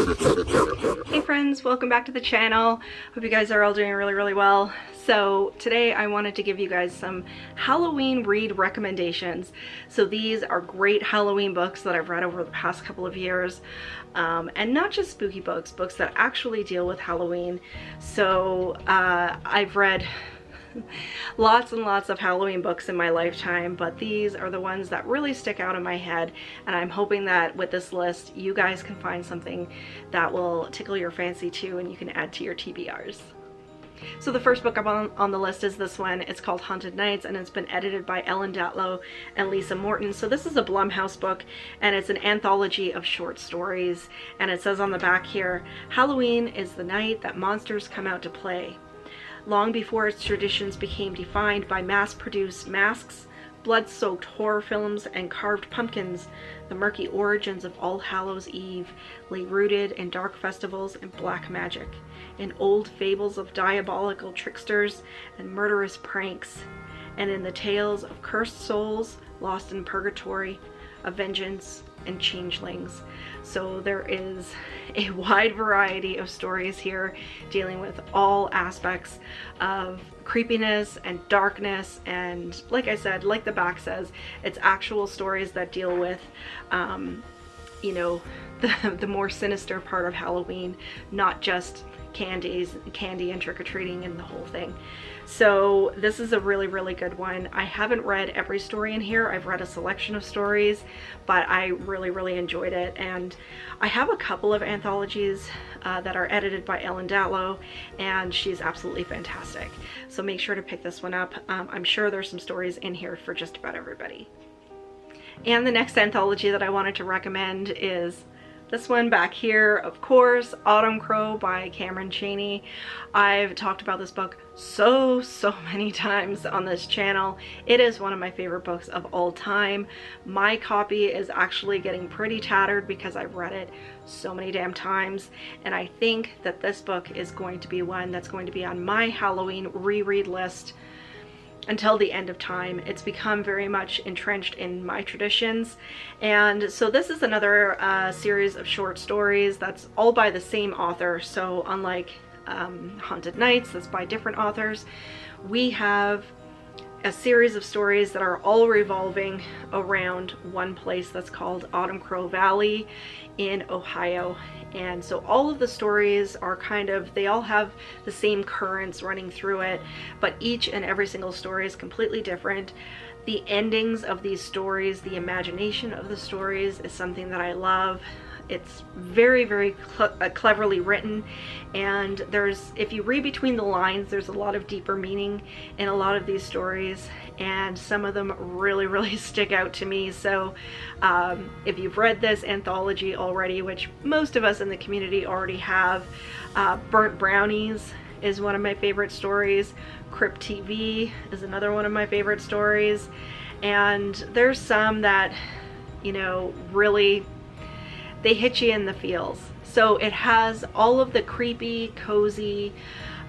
Hey friends, welcome back to the channel. Hope you guys are all doing really well. So today I wanted to give you guys some Halloween read recommendations. So these are great Halloween books that I've read over the past couple of years, and not just spooky books, books that actually deal with Halloween. So I've read lots and lots of Halloween books in my lifetime, but these are the ones that really stick out in my head, and I'm hoping that with this list you guys can find something that will tickle your fancy too and you can add to your TBRs. So the first book up on the list is this one. It's called Haunted Nights, and it's been edited by Datlow and Lisa Morton. So this is a Blumhouse book, and it's an anthology of short stories, and it says on the back here, Halloween is the night that monsters come out to play. Long before its traditions became defined by mass-produced masks, blood-soaked horror films, and carved pumpkins, the murky origins of All Hallows' Eve lay rooted in dark festivals and black magic, in old fables of diabolical tricksters and murderous pranks, and in the tales of cursed souls lost in purgatory, of vengeance, and changelings. So there is a wide variety of stories here dealing with all aspects of creepiness and darkness, and like I said, like the back says, it's actual stories that deal with you know, the more sinister part of Halloween, not just candy and trick-or-treating and the whole thing. So this is a really good one. I haven't read every story in here. I've read a selection of stories, but I really enjoyed it. And I have a couple of anthologies that are edited by Datlow, and she's absolutely fantastic. So make sure to pick this one up. I'm sure there's some stories in here for just about everybody. And the next anthology that I wanted to recommend is this one back here, of course, Autumncrow by Chaney. I've talked about this book so many times on this channel. It is one of my favorite books of all time. My copy is actually getting pretty tattered because I've read it so many damn times, and I think that this book is going to be one that's going to be on my Halloween reread list until the end of time. It's become very much entrenched in my traditions. And so this is another series of short stories that's all by the same author. So unlike Haunted Nights, that's by different authors, we have a series of stories that are all revolving around one place that's called Autumncrow Valley in Ohio. And so all of the stories are kind of, they all have the same currents running through it, but each and every single story is completely different. The endings of these stories, the imagination of the stories is something that I love. It's very cleverly written, and there's, if you read between the lines, there's a lot of deeper meaning in a lot of these stories, and some of them really stick out to me. So if you've read this anthology already, which most of us in the community already have, Burnt Brownies is one of my favorite stories. Crypt TV is another one of my favorite stories, and there's some that, you know, really, they hit you in the feels. So it has all of the creepy, cozy,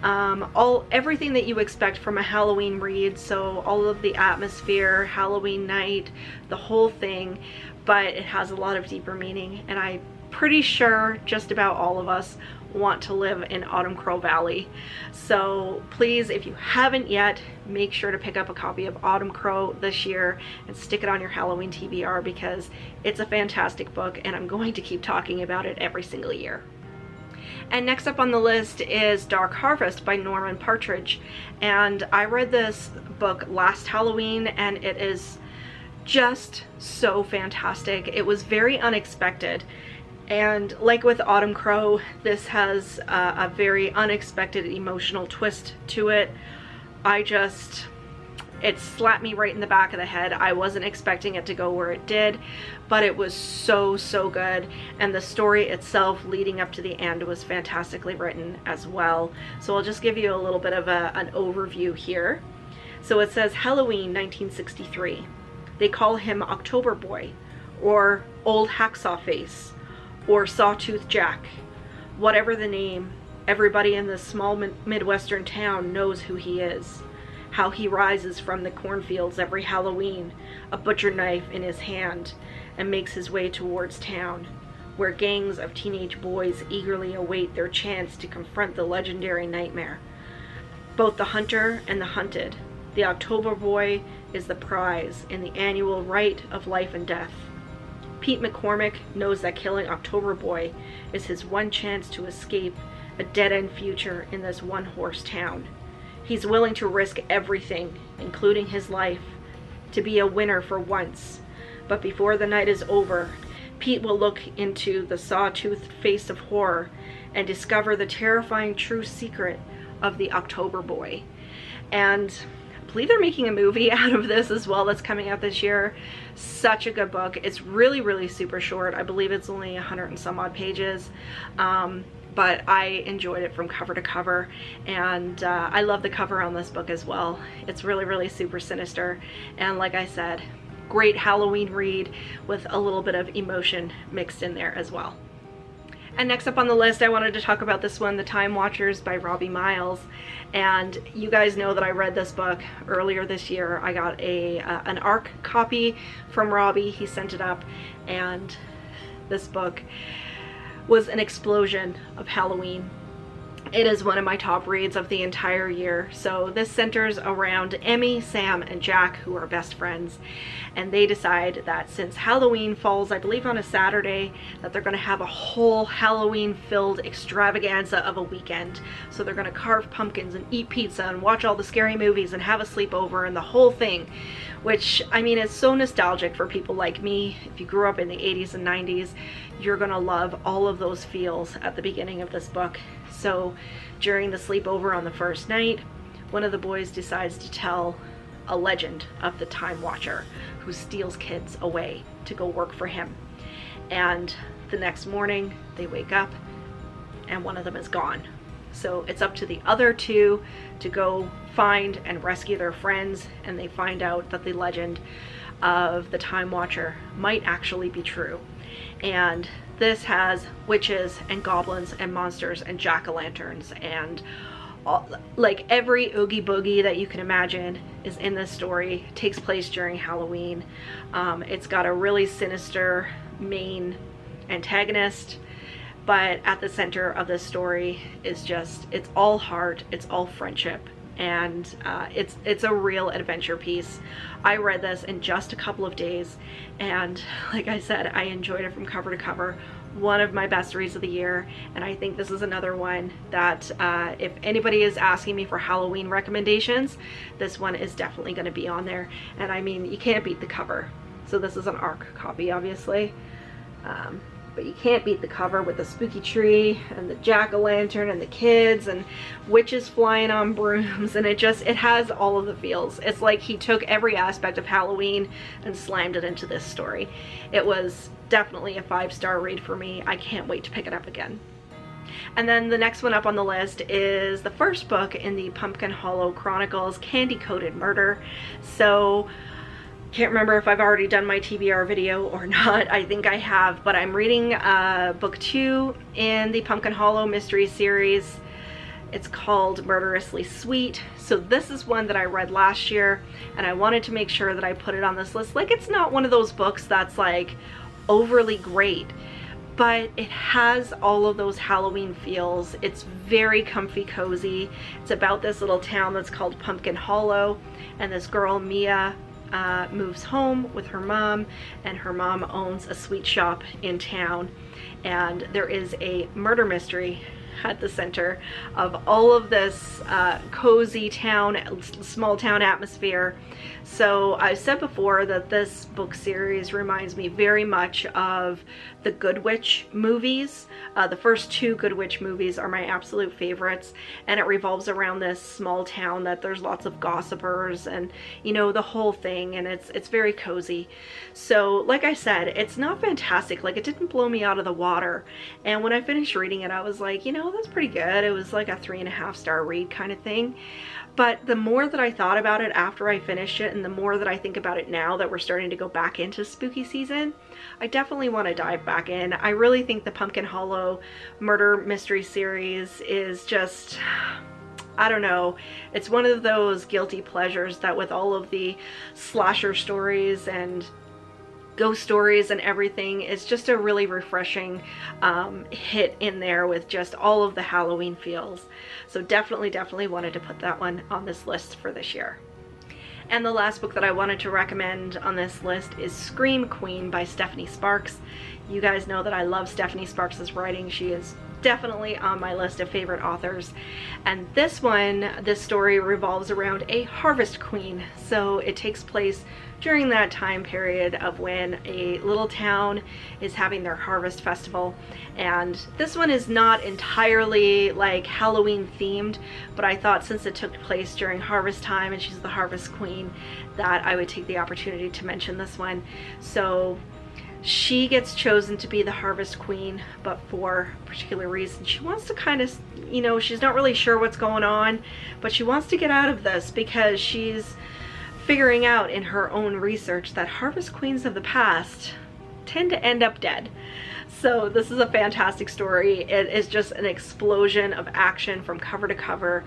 everything that you expect from a Halloween read. So all of the atmosphere, Halloween night, the whole thing, but it has a lot of deeper meaning, and I'm pretty sure just about all of us want to live in Autumncrow Valley. So please, if you haven't yet, make sure to pick up a copy of Autumncrow this year and stick it on your Halloween TBR, because it's a fantastic book and I'm going to keep talking about it every single year. And next up on the list is Dark Harvest by Partridge. And I read this book last Halloween, and it is just so fantastic. It was very unexpected. And like with Autumncrow, this has a very unexpected emotional twist to it. It slapped me right in the back of the head. I wasn't expecting it to go where it did, but it was so good. And the story itself leading up to the end was fantastically written as well. So I'll just give you a little bit of an overview here. So it says Halloween 1963. They call him October Boy, or Old Hacksaw Face, or Sawtooth Jack. Whatever the name, everybody in this small Midwestern town knows who he is. How he rises from the cornfields every Halloween, a butcher knife in his hand, and makes his way towards town. where gangs of teenage boys eagerly await their chance to confront the legendary nightmare. Both the hunter and the hunted, the October Boy is the prize in the annual rite of life and death. Pete McCormick knows that killing October Boy is his one chance to escape a dead-end future in this one-horse town. He's willing to risk everything, including his life, to be a winner for once. But before the night is over, Pete will look into the saw-toothed face of horror and discover the terrifying true secret of the October Boy. And I believe they're making a movie out of this as well that's coming out this year. Such a good book. It's really, really super short. I believe it's only 100 and some odd pages. But I enjoyed it from cover to cover, and I love the cover on this book as well. It's really, really super sinister, and like I said, great Halloween read with a little bit of emotion mixed in there as well. And next up on the list, I wanted to talk about this one, The Time Watchers by Robbie Myles. And you guys know that I read this book earlier this year. I got an ARC copy from Robbie. He sent it up, and this book was an explosion of Halloween. It is one of my top reads of the entire year. So this centers around Emmy, Sam, and Jack, who are best friends. And they decide that since Halloween falls, I believe, on a Saturday, that they're gonna have a whole Halloween-filled extravaganza of a weekend. So they're gonna carve pumpkins and eat pizza and watch all the scary movies and have a sleepover and the whole thing. Which, I mean, is so nostalgic for people like me. If you grew up in the 80s and 90s, you're gonna love all of those feels at the beginning of this book. So during the sleepover on the first night, one of the boys decides to tell a legend of the Time Watcher who steals kids away to go work for him. And the next morning they wake up and one of them is gone. So it's up to the other two to go find and rescue their friends, and they find out that the legend of the Time Watcher might actually be true. And this has witches and goblins and monsters and jack-o'-lanterns and all, like every oogie boogie that you can imagine is in this story. It takes place during Halloween. It's got a really sinister main antagonist, but at the center of this story is just, it's all heart, it's all friendship, and it's a real adventure piece. I read this in just a couple of days, and like I said, I enjoyed it from cover to cover. One of my best reads of the year, and I think this is another one that if anybody is asking me for Halloween recommendations, this one is definitely going to be on there. And I mean, you can't beat the cover. So this is an ARC copy, obviously. But you can't beat the cover with the spooky tree and the jack-o'-lantern and the kids and witches flying on brooms, and it has all of the feels. It's like he took every aspect of Halloween and slammed it into this story. It was definitely a 5-star read for me. I can't wait to pick it up again. And then the next one up on the list is the first book in the Pumpkin Hollow Chronicles, Candy Coated Murder. So can't remember if I've already done my TBR video or not. I think I have, but I'm reading book 2 in the Pumpkin Hollow mystery series. It's called Murderously Sweet. So this is one that I read last year, and I wanted to make sure that I put it on this list. Like, it's not one of those books that's like overly great, but it has all of those Halloween feels. It's very comfy cozy. It's about this little town that's called Pumpkin Hollow, and this girl, Mia, moves home with her mom, and her mom owns a sweet shop in town, and there is a murder mystery at the center of all of this cozy town, small town atmosphere. So I've said before that this book series reminds me very much of the Good Witch movies. The first 2 Good Witch movies are my absolute favorites, and it revolves around this small town that there's lots of gossipers and, you know, the whole thing, and it's very cozy. So like I said, it's not fantastic. Like, it didn't blow me out of the water, and when I finished reading it, I was like, you know, that's pretty good. It was like a 3.5-star read kind of thing. But the more that I thought about it after I finished it, and the more that I think about it now that we're starting to go back into spooky season, I definitely want to dive back in. I really think the Pumpkin Hollow murder mystery series is just, I don't know, it's one of those guilty pleasures that with all of the slasher stories and ghost stories and everything. It's just a really refreshing hit in there with just all of the Halloween feels. So definitely wanted to put that one on this list for this year. And the last book that I wanted to recommend on this list is Scream Queen by Stephanie Sparks. You guys know that I love Stephanie Sparks' writing. She is definitely on my list of favorite authors. And this story revolves around a harvest queen. So it takes place during that time period of when a little town is having their harvest festival. And this one is not entirely like Halloween themed, but I thought since it took place during harvest time and she's the harvest queen, that I would take the opportunity to mention this one. So she gets chosen to be the harvest queen, but for a particular reason. She wants to kind of, you know, she's not really sure what's going on, but she wants to get out of this because she's figuring out in her own research that harvest queens of the past tend to end up dead. So this is a fantastic story. It is just an explosion of action from cover to cover,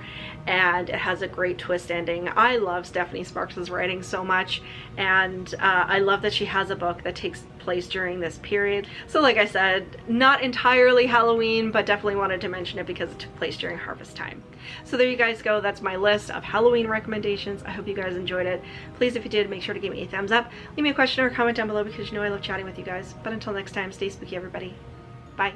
and it has a great twist ending. I love Stephanie Sparks' writing so much, and I love that she has a book that takes place during this period. So like I said, not entirely Halloween, but definitely wanted to mention it because it took place during harvest time. So there you guys go. That's my list of Halloween recommendations. I hope you guys enjoyed it. Please, if you did, make sure to give me a thumbs up. Leave me a question or a comment down below because you know I love chatting with you guys. But until next time, stay spooky, everybody. Bye.